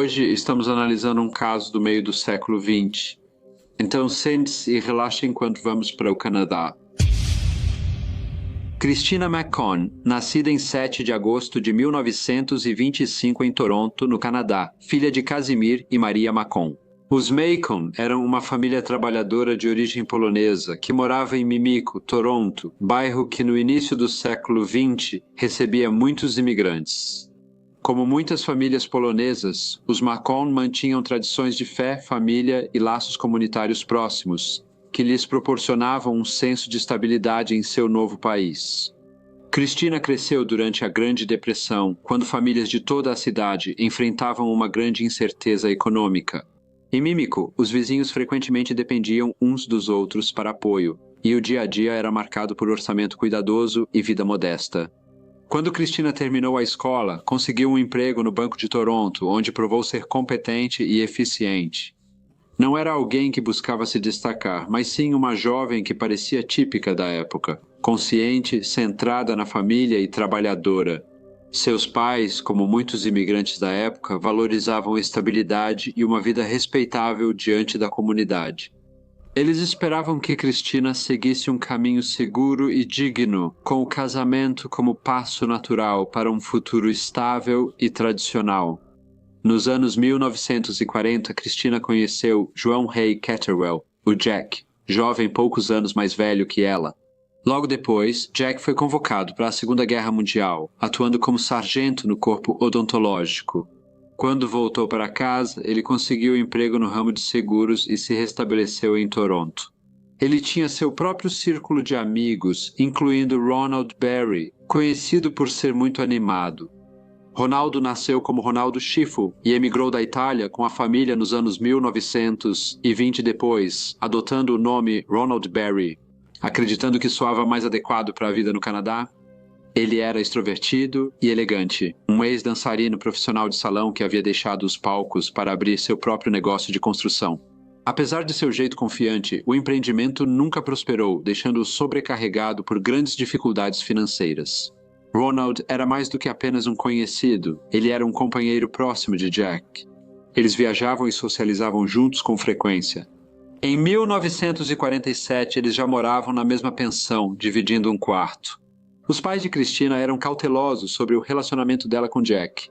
Hoje estamos analisando um caso do meio do século XX. Então sente-se e relaxe enquanto vamos para o Canadá. Christina McCone, nascida em 7 de agosto de 1925 em Toronto, no Canadá, filha de Casimir e Maria McCone. Os Macon eram uma família trabalhadora de origem polonesa que morava em Mimico, Toronto, bairro que no início do século XX recebia muitos imigrantes. Como muitas famílias polonesas, os McCone mantinham tradições de fé, família e laços comunitários próximos, que lhes proporcionavam um senso de estabilidade em seu novo país. Christina cresceu durante a Grande Depressão, quando famílias de toda a cidade enfrentavam uma grande incerteza econômica. Em Mimico, os vizinhos frequentemente dependiam uns dos outros para apoio, e o dia a dia era marcado por orçamento cuidadoso e vida modesta. Quando Christina terminou a escola, conseguiu um emprego no Banco de Toronto, onde provou ser competente e eficiente. Não era alguém que buscava se destacar, mas sim uma jovem que parecia típica da época, consciente, centrada na família e trabalhadora. Seus pais, como muitos imigrantes da época, valorizavam estabilidade e uma vida respeitável diante da comunidade. Eles esperavam que Christina seguisse um caminho seguro e digno, com o casamento como passo natural para um futuro estável e tradicional. Nos anos 1940, Christina conheceu João Ray Catterwell, o Jack, jovem poucos anos mais velho que ela. Logo depois, Jack foi convocado para a Segunda Guerra Mundial, atuando como sargento no corpo odontológico. Quando voltou para casa, ele conseguiu emprego no ramo de seguros e se restabeleceu em Toronto. Ele tinha seu próprio círculo de amigos, incluindo Ronald Berry, conhecido por ser muito animado. Ronaldo nasceu como Ronaldo Schiffel e emigrou da Itália com a família nos anos 1920 depois, adotando o nome Ronald Berry, acreditando que soava mais adequado para a vida no Canadá. Ele era extrovertido e elegante, um ex-dançarino profissional de salão que havia deixado os palcos para abrir seu próprio negócio de construção. Apesar de seu jeito confiante, o empreendimento nunca prosperou, deixando-o sobrecarregado por grandes dificuldades financeiras. Ronald era mais do que apenas um conhecido, ele era um companheiro próximo de Jack. Eles viajavam e socializavam juntos com frequência. Em 1947, eles já moravam na mesma pensão, dividindo um quarto. Os pais de Christina eram cautelosos sobre o relacionamento dela com Jack.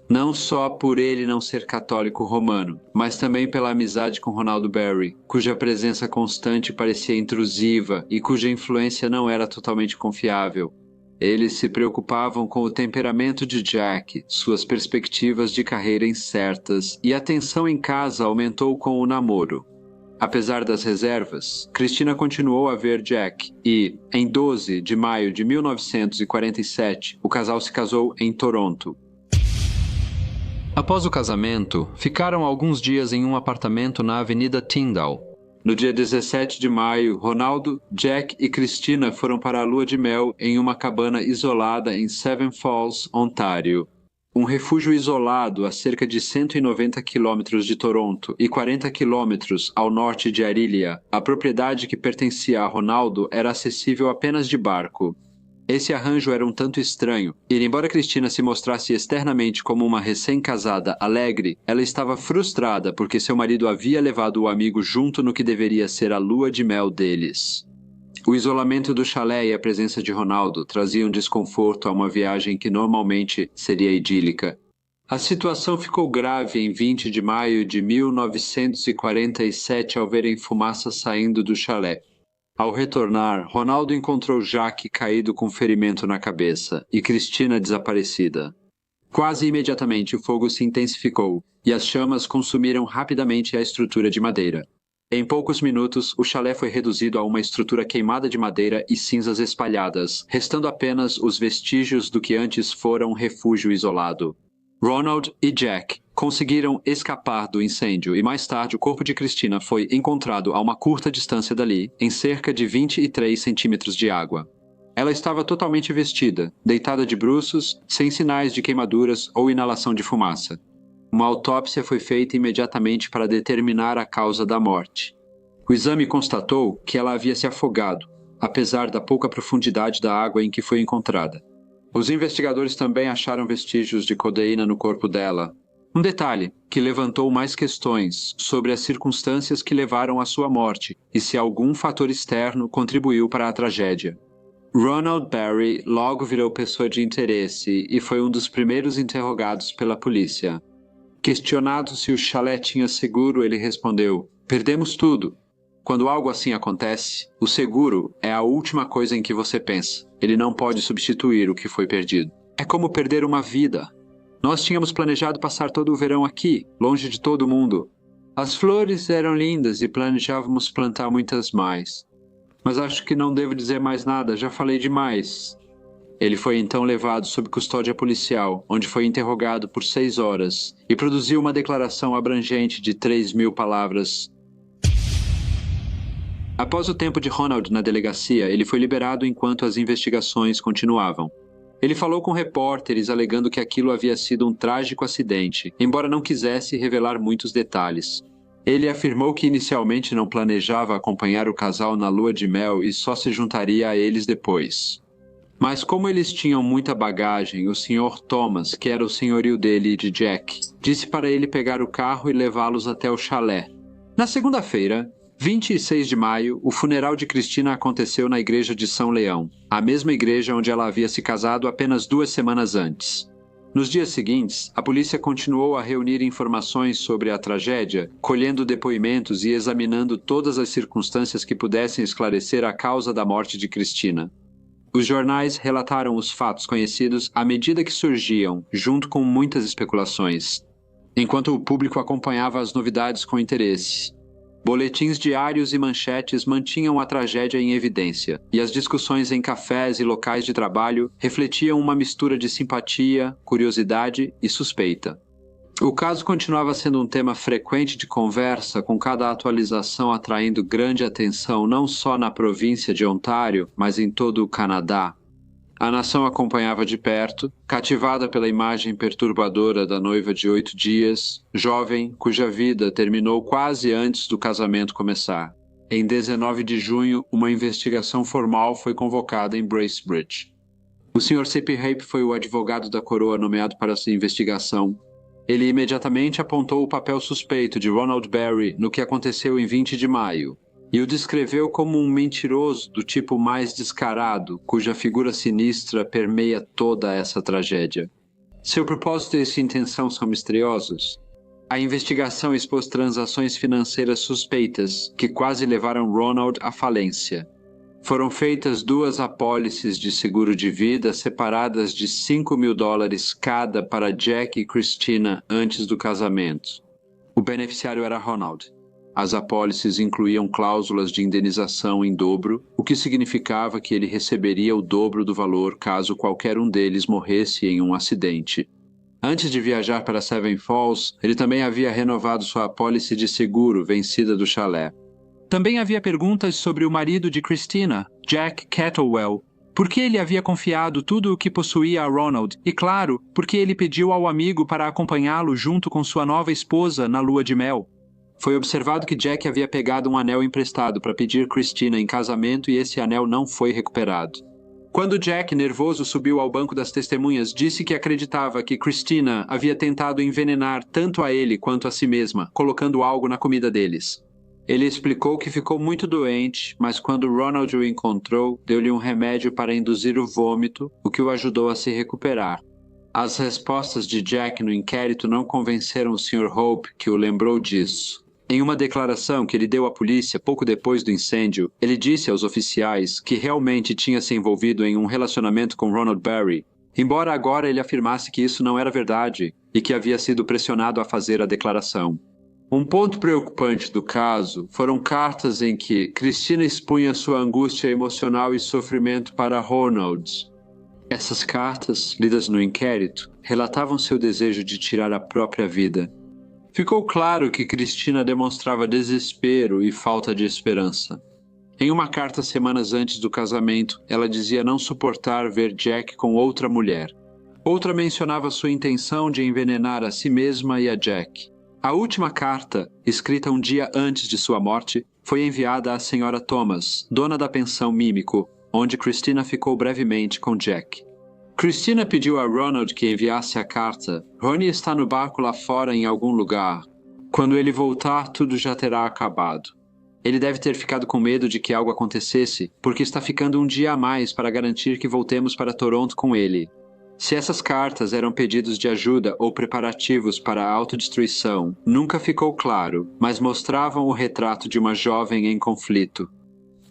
Não só por ele não ser católico romano, mas também pela amizade com Ronaldo Berry, cuja presença constante parecia intrusiva e cuja influência não era totalmente confiável. Eles se preocupavam com o temperamento de Jack, suas perspectivas de carreira incertas, e a tensão em casa aumentou com o namoro. Apesar das reservas, Christina continuou a ver Jack e, em 12 de maio de 1947, o casal se casou em Toronto. Após o casamento, ficaram alguns dias em um apartamento na Avenida Tyndall. No dia 17 de maio, Ronaldo, Jack e Christina foram para a lua de mel em uma cabana isolada em Seven Falls, Ontário. Um refúgio isolado a cerca de 190 quilômetros de Toronto e 40 quilômetros ao norte de Orillia, a propriedade que pertencia a Ronaldo era acessível apenas de barco. Esse arranjo era um tanto estranho, e embora Christina se mostrasse externamente como uma recém-casada alegre, ela estava frustrada porque seu marido havia levado o amigo junto no que deveria ser a lua de mel deles. O isolamento do chalé e a presença de Ronaldo traziam desconforto a uma viagem que normalmente seria idílica. A situação ficou grave em 20 de maio de 1947 ao verem fumaça saindo do chalé. Ao retornar, Ronaldo encontrou Jack caído com ferimento na cabeça e Christina desaparecida. Quase imediatamente o fogo se intensificou e as chamas consumiram rapidamente a estrutura de madeira. Em poucos minutos, o chalé foi reduzido a uma estrutura queimada de madeira e cinzas espalhadas, restando apenas os vestígios do que antes fora um refúgio isolado. Ronald e Jack conseguiram escapar do incêndio e mais tarde o corpo de Christina foi encontrado a uma curta distância dali, em cerca de 23 centímetros de água. Ela estava totalmente vestida, deitada de bruços, sem sinais de queimaduras ou inalação de fumaça. Uma autópsia foi feita imediatamente para determinar a causa da morte. O exame constatou que ela havia se afogado, apesar da pouca profundidade da água em que foi encontrada. Os investigadores também acharam vestígios de codeína no corpo dela. Um detalhe que levantou mais questões sobre as circunstâncias que levaram à sua morte e se algum fator externo contribuiu para a tragédia. Ronald Barry logo virou pessoa de interesse e foi um dos primeiros interrogados pela polícia. Questionado se o chalé tinha seguro, ele respondeu: "Perdemos tudo." Quando algo assim acontece, o seguro é a última coisa em que você pensa. Ele não pode substituir o que foi perdido. É como perder uma vida. Nós tínhamos planejado passar todo o verão aqui, longe de todo mundo. As flores eram lindas e planejávamos plantar muitas mais. Mas acho que não devo dizer mais nada, já falei demais. Ele foi então levado sob custódia policial, onde foi interrogado por 6 horas e produziu uma declaração abrangente de 3.000 palavras. Após o tempo de Ronald na delegacia, ele foi liberado enquanto as investigações continuavam. Ele falou com repórteres alegando que aquilo havia sido um trágico acidente, embora não quisesse revelar muitos detalhes. Ele afirmou que inicialmente não planejava acompanhar o casal na lua de mel e só se juntaria a eles depois. Mas como eles tinham muita bagagem, o Sr. Thomas, que era o senhorio dele e de Jack, disse para ele pegar o carro e levá-los até o chalé. Na segunda-feira, 26 de maio, o funeral de Christina aconteceu na igreja de São Leão, a mesma igreja onde ela havia se casado apenas 2 semanas antes. Nos dias seguintes, a polícia continuou a reunir informações sobre a tragédia, colhendo depoimentos e examinando todas as circunstâncias que pudessem esclarecer a causa da morte de Christina. Os jornais relataram os fatos conhecidos à medida que surgiam, junto com muitas especulações, enquanto o público acompanhava as novidades com interesse. Boletins diários e manchetes mantinham a tragédia em evidência, e as discussões em cafés e locais de trabalho refletiam uma mistura de simpatia, curiosidade e suspeita. O caso continuava sendo um tema frequente de conversa, com cada atualização atraindo grande atenção não só na província de Ontário, mas em todo o Canadá. A nação acompanhava de perto, cativada pela imagem perturbadora da noiva de 8 dias, jovem, cuja vida terminou quase antes do casamento começar. Em 19 de junho, uma investigação formal foi convocada em Bracebridge. O Sr. C.P. Rape foi o advogado da coroa nomeado para essa investigação. Ele imediatamente apontou o papel suspeito de Ronald Barry no que aconteceu em 20 de maio, e o descreveu como um mentiroso do tipo mais descarado, cuja figura sinistra permeia toda essa tragédia. Seu propósito e sua intenção são misteriosos. A investigação expôs transações financeiras suspeitas que quase levaram Ronald à falência. Foram feitas 2 apólices de seguro de vida separadas de $5.000 cada para Jack e Christina antes do casamento. O beneficiário era Ronald. As apólices incluíam cláusulas de indenização em dobro, o que significava que ele receberia o dobro do valor caso qualquer um deles morresse em um acidente. Antes de viajar para Seven Falls, ele também havia renovado sua apólice de seguro vencida do chalé. Também havia perguntas sobre o marido de Christina, Jack Kettlewell. Por que ele havia confiado tudo o que possuía a Ronald? E, claro, por que ele pediu ao amigo para acompanhá-lo junto com sua nova esposa na lua de mel? Foi observado que Jack havia pegado um anel emprestado para pedir Christina em casamento e esse anel não foi recuperado. Quando Jack, nervoso, subiu ao banco das testemunhas, disse que acreditava que Christina havia tentado envenenar tanto a ele quanto a si mesma, colocando algo na comida deles. Ele explicou que ficou muito doente, mas quando Ronald o encontrou, deu-lhe um remédio para induzir o vômito, o que o ajudou a se recuperar. As respostas de Jack no inquérito não convenceram o Sr. Hope, que o lembrou disso. Em uma declaração que ele deu à polícia pouco depois do incêndio, ele disse aos oficiais que realmente tinha se envolvido em um relacionamento com Ronald Barry, embora agora ele afirmasse que isso não era verdade e que havia sido pressionado a fazer a declaração. Um ponto preocupante do caso foram cartas em que Christina expunha sua angústia emocional e sofrimento para Ronald. Essas cartas, lidas no inquérito, relatavam seu desejo de tirar a própria vida. Ficou claro que Christina demonstrava desespero e falta de esperança. Em uma carta semanas antes do casamento, ela dizia não suportar ver Jack com outra mulher. Outra mencionava sua intenção de envenenar a si mesma e a Jack. A última carta, escrita um dia antes de sua morte, foi enviada à Sra. Thomas, dona da pensão Mímico, onde Christina ficou brevemente com Jack. Christina pediu a Ronald que enviasse a carta. Ronnie está no barco lá fora em algum lugar. Quando ele voltar, tudo já terá acabado. Ele deve ter ficado com medo de que algo acontecesse, porque está ficando um dia a mais para garantir que voltemos para Toronto com ele. Se essas cartas eram pedidos de ajuda ou preparativos para a autodestruição, nunca ficou claro, mas mostravam o retrato de uma jovem em conflito.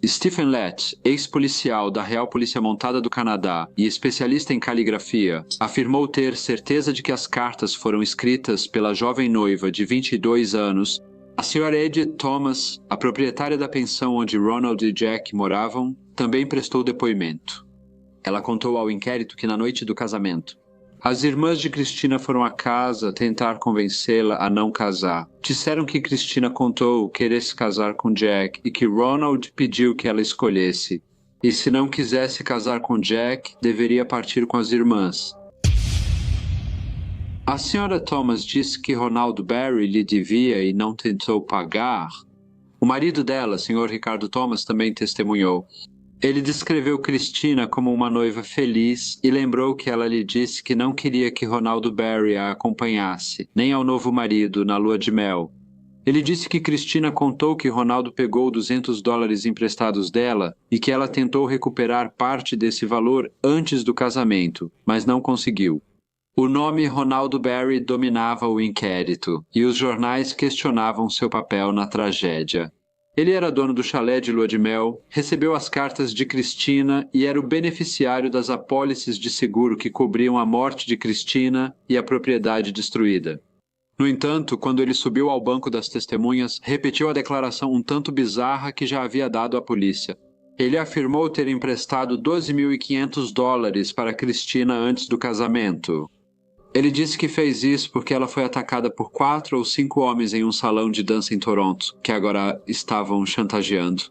Stephen Lett, ex-policial da Real Polícia Montada do Canadá e especialista em caligrafia, afirmou ter certeza de que as cartas foram escritas pela jovem noiva de 22 anos, a Sra. Edith Thomas, a proprietária da pensão onde Ronald e Jack moravam, também prestou depoimento. Ela contou ao inquérito que na noite do casamento, as irmãs de Christina foram à casa tentar convencê-la a não casar. Disseram que Christina contou querer se casar com Jack e que Ronald pediu que ela escolhesse. E se não quisesse casar com Jack, deveria partir com as irmãs. A Sra. Thomas disse que Ronaldo Barry lhe devia e não tentou pagar. O marido dela, Sr. Ricardo Thomas, também testemunhou. Ele descreveu Christina como uma noiva feliz e lembrou que ela lhe disse que não queria que Ronaldo Barry a acompanhasse, nem ao novo marido, na lua de mel. Ele disse que Christina contou que Ronaldo pegou $200 emprestados dela e que ela tentou recuperar parte desse valor antes do casamento, mas não conseguiu. O nome Ronaldo Barry dominava o inquérito e os jornais questionavam seu papel na tragédia. Ele era dono do chalé de lua de mel, recebeu as cartas de Christina e era o beneficiário das apólices de seguro que cobriam a morte de Christina e a propriedade destruída. No entanto, quando ele subiu ao banco das testemunhas, repetiu a declaração um tanto bizarra que já havia dado à polícia. Ele afirmou ter emprestado $12.500 para Christina antes do casamento. Ele disse que fez isso porque ela foi atacada por 4 ou 5 homens em um salão de dança em Toronto, que agora estavam chantageando.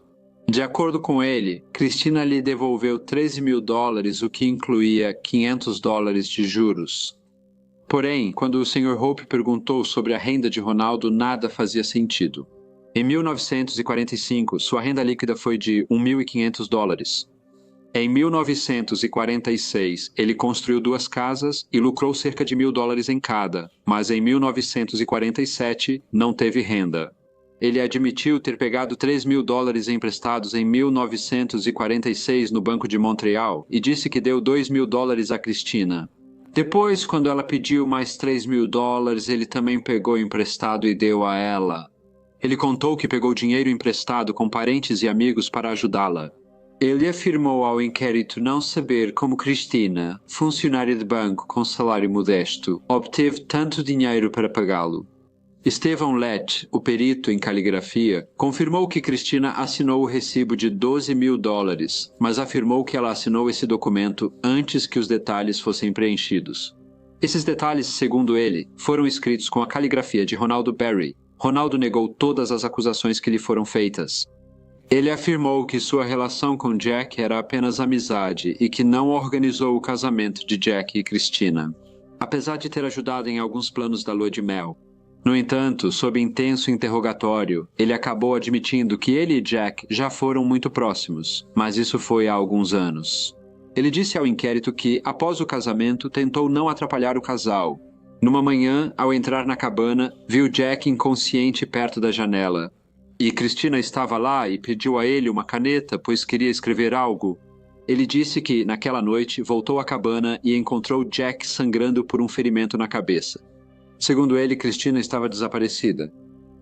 De acordo com ele, Christina lhe devolveu $13.000, o que incluía $500 de juros. Porém, quando o Sr. Hope perguntou sobre a renda de Ronaldo, nada fazia sentido. Em 1945, sua renda líquida foi de $1.500. Em 1946, ele construiu 2 casas e lucrou cerca de $1.000 em cada, mas em 1947 não teve renda. Ele admitiu ter pegado $3.000 emprestados em 1946 no Banco de Montreal e disse que deu $2.000 a Christina. Depois, quando ela pediu mais $3.000, ele também pegou emprestado e deu a ela. Ele contou que pegou dinheiro emprestado com parentes e amigos para ajudá-la. Ele afirmou ao inquérito não saber como Christina, funcionária de banco com salário modesto, obteve tanto dinheiro para pagá-lo. Stephen Lett, o perito em caligrafia, confirmou que Christina assinou o recibo de $12.000, mas afirmou que ela assinou esse documento antes que os detalhes fossem preenchidos. Esses detalhes, segundo ele, foram escritos com a caligrafia de Ronaldo Barry. Ronaldo negou todas as acusações que lhe foram feitas. Ele afirmou que sua relação com Jack era apenas amizade e que não organizou o casamento de Jack e Christina, apesar de ter ajudado em alguns planos da lua de mel. No entanto, sob intenso interrogatório, ele acabou admitindo que ele e Jack já foram muito próximos, mas isso foi há alguns anos. Ele disse ao inquérito que, após o casamento, tentou não atrapalhar o casal. Numa manhã, ao entrar na cabana, viu Jack inconsciente perto da janela. E Christina estava lá e pediu a ele uma caneta, pois queria escrever algo. Ele disse que, naquela noite, voltou à cabana e encontrou Jack sangrando por um ferimento na cabeça. Segundo ele, Christina estava desaparecida.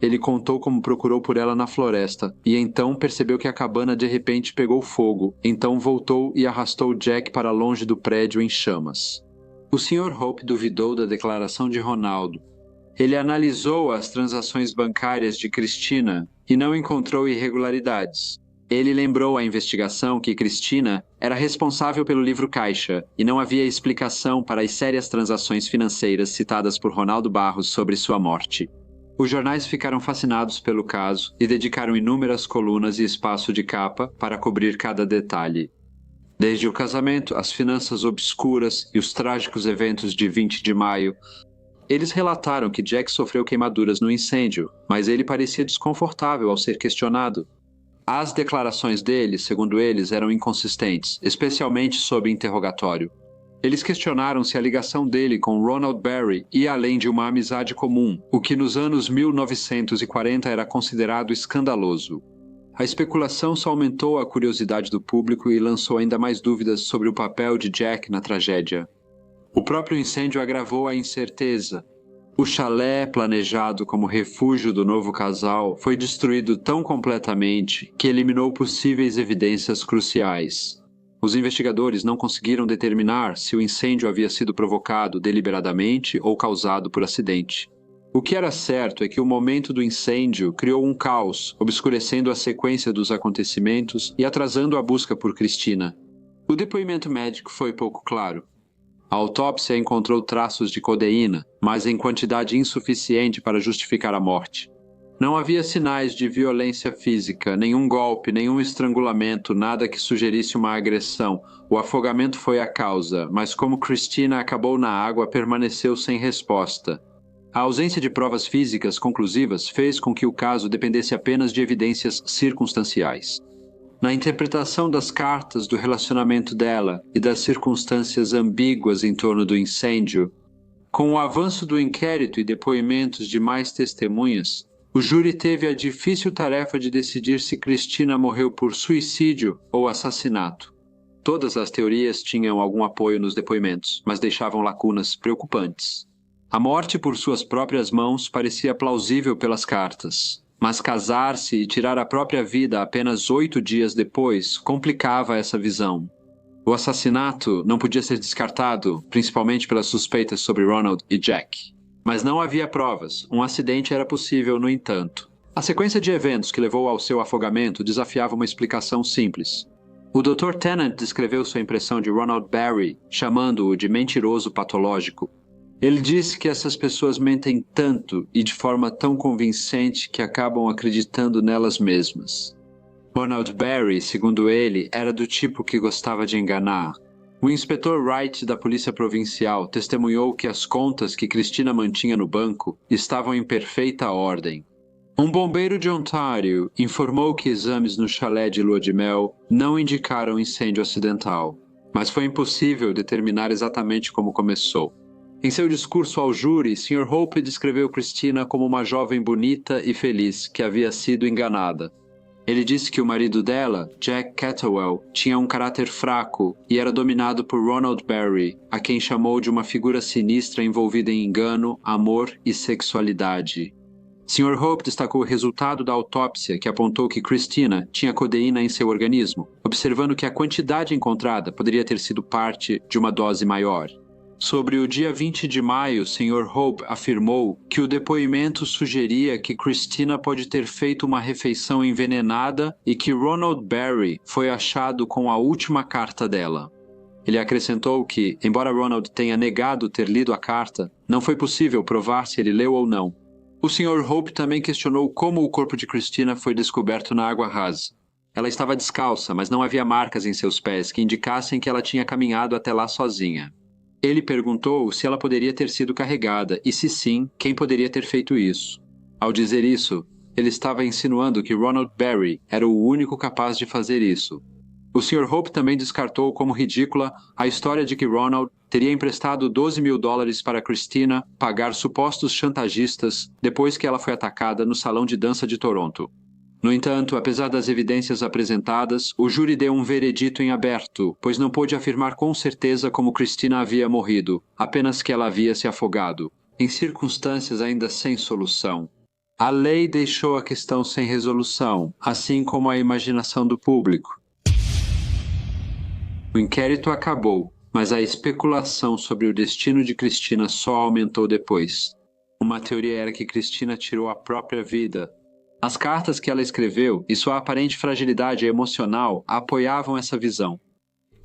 Ele contou como procurou por ela na floresta, e então percebeu que a cabana de repente pegou fogo, então voltou e arrastou Jack para longe do prédio em chamas. O Sr. Hope duvidou da declaração de Ronaldo. Ele analisou as transações bancárias de Christina e não encontrou irregularidades. Ele lembrou à investigação que Christina era responsável pelo livro Caixa e não havia explicação para as sérias transações financeiras citadas por Ronaldo Barros sobre sua morte. Os jornais ficaram fascinados pelo caso e dedicaram inúmeras colunas e espaço de capa para cobrir cada detalhe. Desde o casamento, as finanças obscuras e os trágicos eventos de 20 de maio, eles relataram que Jack sofreu queimaduras no incêndio, mas ele parecia desconfortável ao ser questionado. As declarações dele, segundo eles, eram inconsistentes, especialmente sob interrogatório. Eles questionaram se a ligação dele com Ronald Berry ia além de uma amizade comum, o que nos anos 1940 era considerado escandaloso. A especulação só aumentou a curiosidade do público e lançou ainda mais dúvidas sobre o papel de Jack na tragédia. O próprio incêndio agravou a incerteza. O chalé, planejado como refúgio do novo casal, foi destruído tão completamente que eliminou possíveis evidências cruciais. Os investigadores não conseguiram determinar se o incêndio havia sido provocado deliberadamente ou causado por acidente. O que era certo é que o momento do incêndio criou um caos, obscurecendo a sequência dos acontecimentos e atrasando a busca por Christina. O depoimento médico foi pouco claro. A autópsia encontrou traços de codeína, mas em quantidade insuficiente para justificar a morte. Não havia sinais de violência física, nenhum golpe, nenhum estrangulamento, nada que sugerisse uma agressão. O afogamento foi a causa, mas como Christina acabou na água, permaneceu sem resposta. A ausência de provas físicas conclusivas fez com que o caso dependesse apenas de evidências circunstanciais. Na interpretação das cartas do relacionamento dela e das circunstâncias ambíguas em torno do incêndio, com o avanço do inquérito e depoimentos de mais testemunhas, o júri teve a difícil tarefa de decidir se Christina morreu por suicídio ou assassinato. Todas as teorias tinham algum apoio nos depoimentos, mas deixavam lacunas preocupantes. A morte por suas próprias mãos parecia plausível pelas cartas, mas casar-se e tirar a própria vida apenas 8 dias depois complicava essa visão. O assassinato não podia ser descartado, principalmente pelas suspeitas sobre Ronald e Jack. Mas não havia provas. Um acidente era possível, no entanto. A sequência de eventos que levou ao seu afogamento desafiava uma explicação simples. O Dr. Tennant descreveu sua impressão de Ronald Berry, chamando-o de mentiroso patológico. Ele disse que essas pessoas mentem tanto e de forma tão convincente que acabam acreditando nelas mesmas. Ronald Berry, segundo ele, era do tipo que gostava de enganar. O inspetor Wright da Polícia Provincial testemunhou que as contas que Christina mantinha no banco estavam em perfeita ordem. Um bombeiro de Ontário informou que exames no chalé de lua de mel não indicaram incêndio acidental, mas foi impossível determinar exatamente como começou. Em seu discurso ao júri, Sr. Hope descreveu Christina como uma jovem bonita e feliz que havia sido enganada. Ele disse que o marido dela, Jack Catterwell, tinha um caráter fraco e era dominado por Ronald Berry, a quem chamou de uma figura sinistra envolvida em engano, amor e sexualidade. Sr. Hope destacou o resultado da autópsia que apontou que Christina tinha codeína em seu organismo, observando que a quantidade encontrada poderia ter sido parte de uma dose maior. Sobre o dia 20 de maio, Sr. Hope afirmou que o depoimento sugeria que Christina pode ter feito uma refeição envenenada e que Ronald Berry foi achado com a última carta dela. Ele acrescentou que, embora Ronald tenha negado ter lido a carta, não foi possível provar se ele leu ou não. O Sr. Hope também questionou como o corpo de Christina foi descoberto na água rasa. Ela estava descalça, mas não havia marcas em seus pés que indicassem que ela tinha caminhado até lá sozinha. Ele perguntou se ela poderia ter sido carregada e, se sim, quem poderia ter feito isso. Ao dizer isso, ele estava insinuando que Ronald Berry era o único capaz de fazer isso. O Sr. Hope também descartou como ridícula a história de que Ronald teria emprestado $12.000 para Christina pagar supostos chantagistas depois que ela foi atacada no salão de dança de Toronto. No entanto, apesar das evidências apresentadas, o júri deu um veredito em aberto, pois não pôde afirmar com certeza como Christina havia morrido, apenas que ela havia se afogado, em circunstâncias ainda sem solução. A lei deixou a questão sem resolução, assim como a imaginação do público. O inquérito acabou, mas a especulação sobre o destino de Christina só aumentou depois. Uma teoria era que Christina tirou a própria vida. As cartas que ela escreveu e sua aparente fragilidade emocional apoiavam essa visão.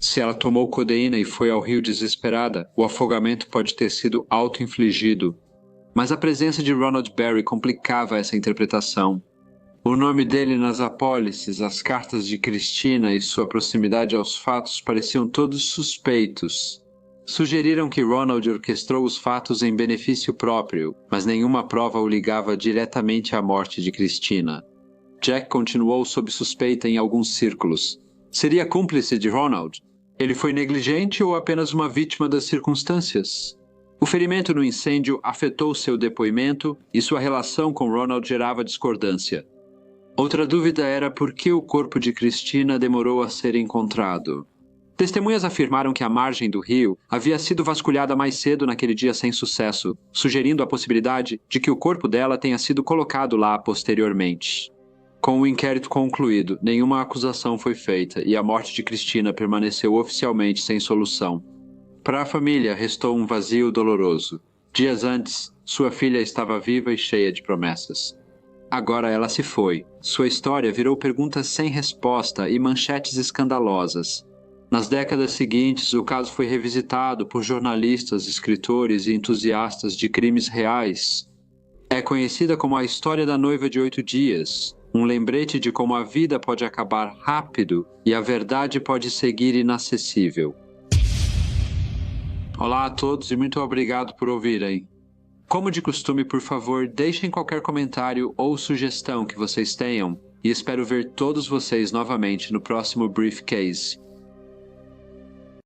Se ela tomou codeína e foi ao rio desesperada, o afogamento pode ter sido auto-infligido. Mas a presença de Ronald Berry complicava essa interpretação. O nome dele nas apólices, as cartas de Christina e sua proximidade aos fatos pareciam todos suspeitos. Sugeriram que Ronald orquestrou os fatos em benefício próprio, mas nenhuma prova o ligava diretamente à morte de Christina. Jack continuou sob suspeita em alguns círculos. Seria cúmplice de Ronald? Ele foi negligente ou apenas uma vítima das circunstâncias? O ferimento no incêndio afetou seu depoimento e sua relação com Ronald gerava discordância. Outra dúvida era por que o corpo de Christina demorou a ser encontrado. Testemunhas afirmaram que a margem do rio havia sido vasculhada mais cedo naquele dia sem sucesso, sugerindo a possibilidade de que o corpo dela tenha sido colocado lá posteriormente. Com o inquérito concluído, nenhuma acusação foi feita e a morte de Christina permaneceu oficialmente sem solução. Para a família, restou um vazio doloroso. Dias antes, sua filha estava viva e cheia de promessas. Agora ela se foi. Sua história virou perguntas sem resposta e manchetes escandalosas. Nas décadas seguintes, o caso foi revisitado por jornalistas, escritores e entusiastas de crimes reais. É conhecida como a história da noiva de 8 dias, um lembrete de como a vida pode acabar rápido e a verdade pode seguir inacessível. Olá a todos e muito obrigado por ouvirem. Como de costume, por favor, deixem qualquer comentário ou sugestão que vocês tenham e espero ver todos vocês novamente no próximo Briefcase.